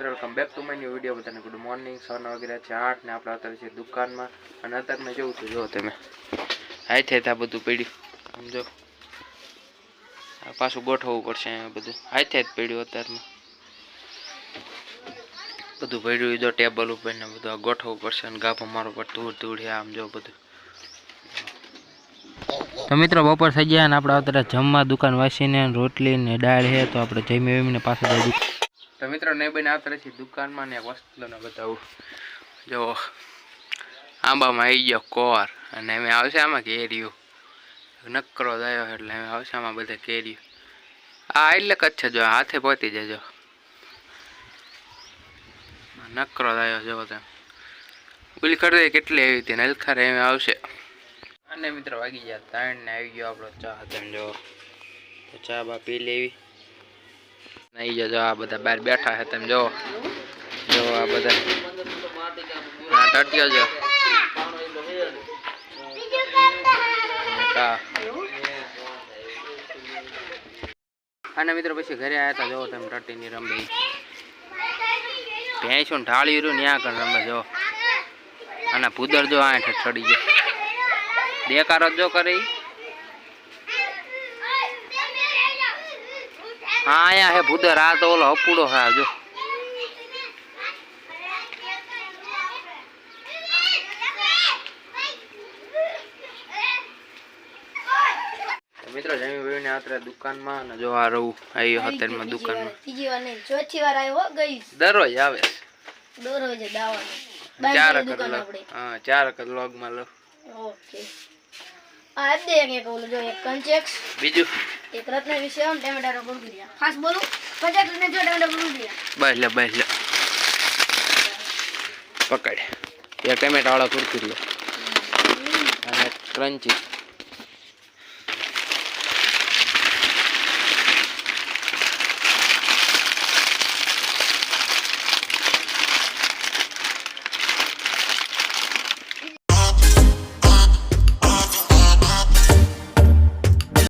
મિત્રો welcome back to my new video. બધાને good morning. સવારના વગેરે છે 8 ને આપણે અત્યારે છે દુકાનમાં અને અત્યારે મેં જોઉં છું જો તમે હાઈ થાય આ બધું પડ્યું સમજો આ પાછું ગોઠવવું પડશે બધું હાઈ થાય પડ્યું અત્યારમાં બધું પડ્યું જો ટેબલ ઉપર ને બધું ગોઠવવું પડશે અને ગાભો મારવો પડે ધૂળ ધૂળ આમ જો બધું। તો મિત્રો બપોર થઈ ગયા અને આપણે અત્યારે જમવા દુકાન વાસીને રોટલી ને દાળ છે તો આપણે જમી વેમીને પાછું જઈ તો મિત્રો નહીં બને આવતા છે દુકાનમાં ને વસ્તુને બતાવું જો આંબામાં આવી ગયો કોર અને એમ આવશે આમાં કેરીઓ નકરો થયો એટલે એમ આવશે આમાં બધા કેરીઓ આ એટલે જ છે જો હાથે પહોંચી જજો નકરો થયો જો તમે ઓલી ખડે કેટલી આવી હતી નલખારે એમ આવશે। અને મિત્રો વાગી ગયા 3 ને આવી ગયો આપણો ચા તમે જો તો ચા બા પી લેવી नहीं जो आ बदा बाहर बैठा है तुम जो आ बदा टटिया जो અને મિત્રો પછી ઘરે આયા તા જો તમે ટટી ની રમે ભેંસો ને ઢાળી રહ્યું ન્યા કર રમે જો અને ભૂદર જો આ ચડી ગયો દેકારો જો કરે हाँ आया है भूदर आ तो ओलो हपूड़ो है जो मित्रों जमी भाई ने आतरे दुकान में जो आ रहू आयो हतेर में दुकान में तीजी वार नहीं चौथी वार आयो हो गई दररोज आवे दररोज दावा चार दुकान आपड़े हां चार क व्लॉग में लो ओके आ दे एक बोलो जो एक कंचेक्स बीजू एक रत्न विषयम टमाटर बुरगुरिया फास्ट बोलो 50 ने जो टमाटर बुरगुरिया बस ले पकड़ ये टमाटर वाला बुरगुरिया અને ક્રન્ચી